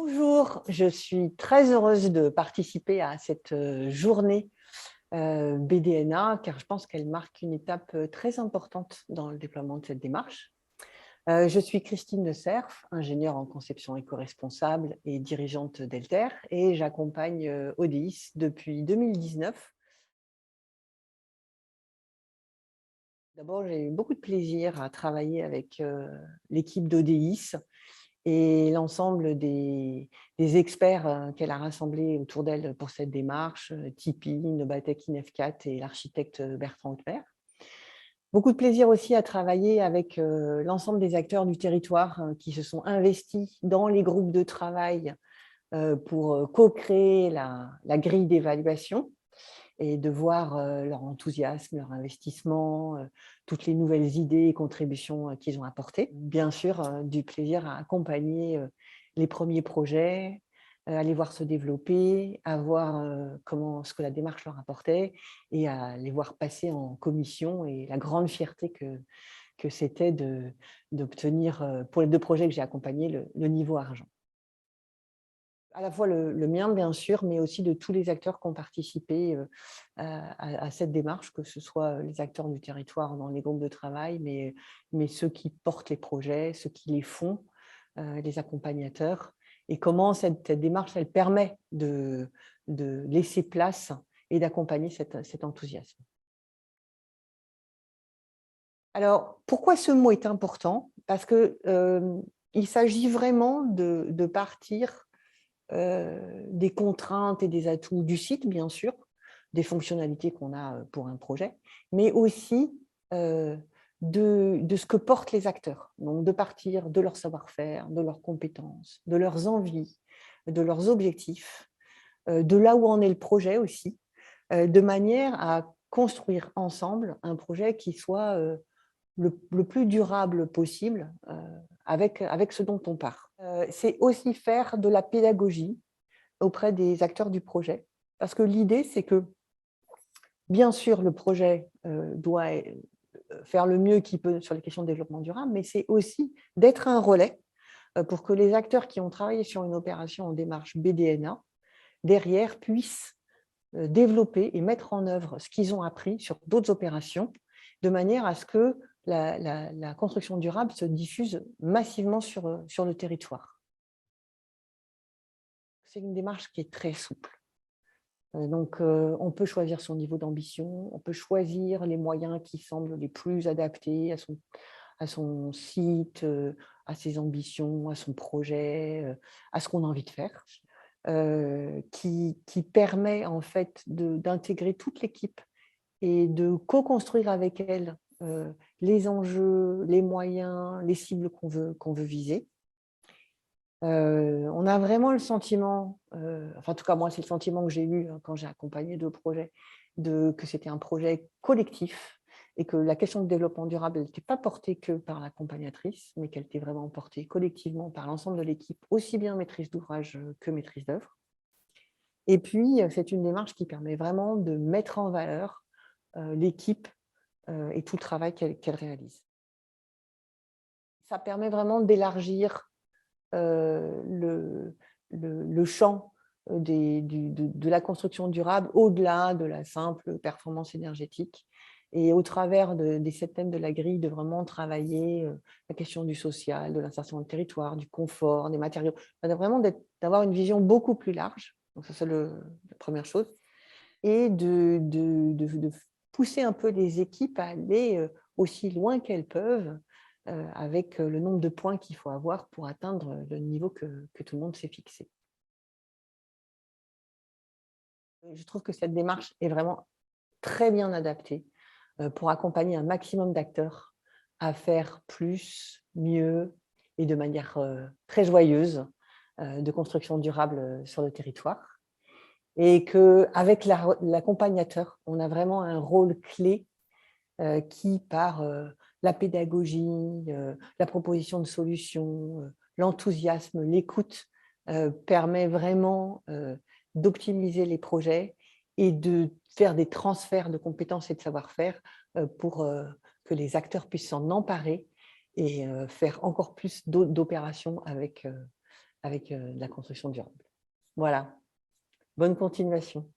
Bonjour, je suis très heureuse de participer à cette journée BDNA car je pense qu'elle marque une étape très importante dans le déploiement de cette démarche. Je suis Christine de Cerf, ingénieure en conception éco-responsable et dirigeante d'Elter et j'accompagne ODIS depuis 2019. D'abord, j'ai eu beaucoup de plaisir à travailler avec l'équipe d'ODIS et l'ensemble des experts qu'elle a rassemblés autour d'elle pour cette démarche, Tipeee, Nobatec INEF4 et l'architecte Bertrand Kmer. Beaucoup de plaisir aussi à travailler avec l'ensemble des acteurs du territoire qui se sont investis dans les groupes de travail pour co-créer la grille d'évaluation et de voir leur enthousiasme, leur investissement, toutes les nouvelles idées et contributions qu'ils ont apportées. Bien sûr, du plaisir à accompagner les premiers projets, à les voir se développer, à voir ce que la démarche leur apportait et à les voir passer en commission et la grande fierté que c'était d'obtenir, pour les 2 projets que j'ai accompagnés, le niveau argent. À la fois le mien, bien sûr, mais aussi de tous les acteurs qui ont participé à cette démarche, que ce soit les acteurs du territoire dans les groupes de travail, mais ceux qui portent les projets, ceux qui les font, les accompagnateurs, et comment cette démarche, elle permet de laisser place et d'accompagner cet enthousiasme. Alors, pourquoi ce mot est important? Parce qu'il s'agit vraiment de partir des contraintes et des atouts du site, bien sûr, des fonctionnalités qu'on a pour un projet, mais aussi de ce que portent les acteurs. Donc, de partir de leur savoir-faire, de leurs compétences, de leurs envies, de leurs objectifs, de là où en est le projet aussi, de manière à construire ensemble un projet qui soit le plus durable possible avec ce dont on part. C'est aussi faire de la pédagogie auprès des acteurs du projet. Parce que l'idée, c'est que, bien sûr, le projet doit faire le mieux qu'il peut sur les questions de développement durable, mais c'est aussi d'être un relais pour que les acteurs qui ont travaillé sur une opération en démarche BDNA, derrière, puissent développer et mettre en œuvre ce qu'ils ont appris sur d'autres opérations, de manière à ce que la construction durable se diffuse massivement sur le territoire. C'est une démarche qui est très souple. Donc, on peut choisir son niveau d'ambition, on peut choisir les moyens qui semblent les plus adaptés à son site, à ses ambitions, à son projet, à ce qu'on a envie de faire, qui permet en fait d'intégrer toute l'équipe et de co-construire avec elle les enjeux, les moyens, les cibles qu'on veut viser. On a vraiment le sentiment, enfin en tout cas moi c'est le sentiment que j'ai eu quand j'ai accompagné 2 projets, que c'était un projet collectif et que la question de développement durable n'était pas portée que par l'accompagnatrice, mais qu'elle était vraiment portée collectivement par l'ensemble de l'équipe, aussi bien maîtrise d'ouvrage que maîtrise d'œuvre. Et puis c'est une démarche qui permet vraiment de mettre en valeur l'équipe et tout le travail qu'elle réalise. Ça permet vraiment d'élargir le champ de la construction durable au-delà de la simple performance énergétique et au travers des 7 thèmes de la grille, de vraiment travailler la question du social, de l'insertion dans le territoire, du confort, des matériaux, vraiment d'avoir une vision beaucoup plus large, donc ça c'est la première chose, et de pousser un peu les équipes à aller aussi loin qu'elles peuvent avec le nombre de points qu'il faut avoir pour atteindre le niveau que tout le monde s'est fixé. Je trouve que cette démarche est vraiment très bien adaptée pour accompagner un maximum d'acteurs à faire plus, mieux et de manière très joyeuse de construction durable sur le territoire. Et qu'avec l'accompagnateur, on a vraiment un rôle clé qui, par la pédagogie, la proposition de solutions, l'enthousiasme, l'écoute, permet vraiment d'optimiser les projets et de faire des transferts de compétences et de savoir-faire pour que les acteurs puissent s'en emparer et faire encore plus d'opérations avec de la construction durable. Voilà. Bonne continuation.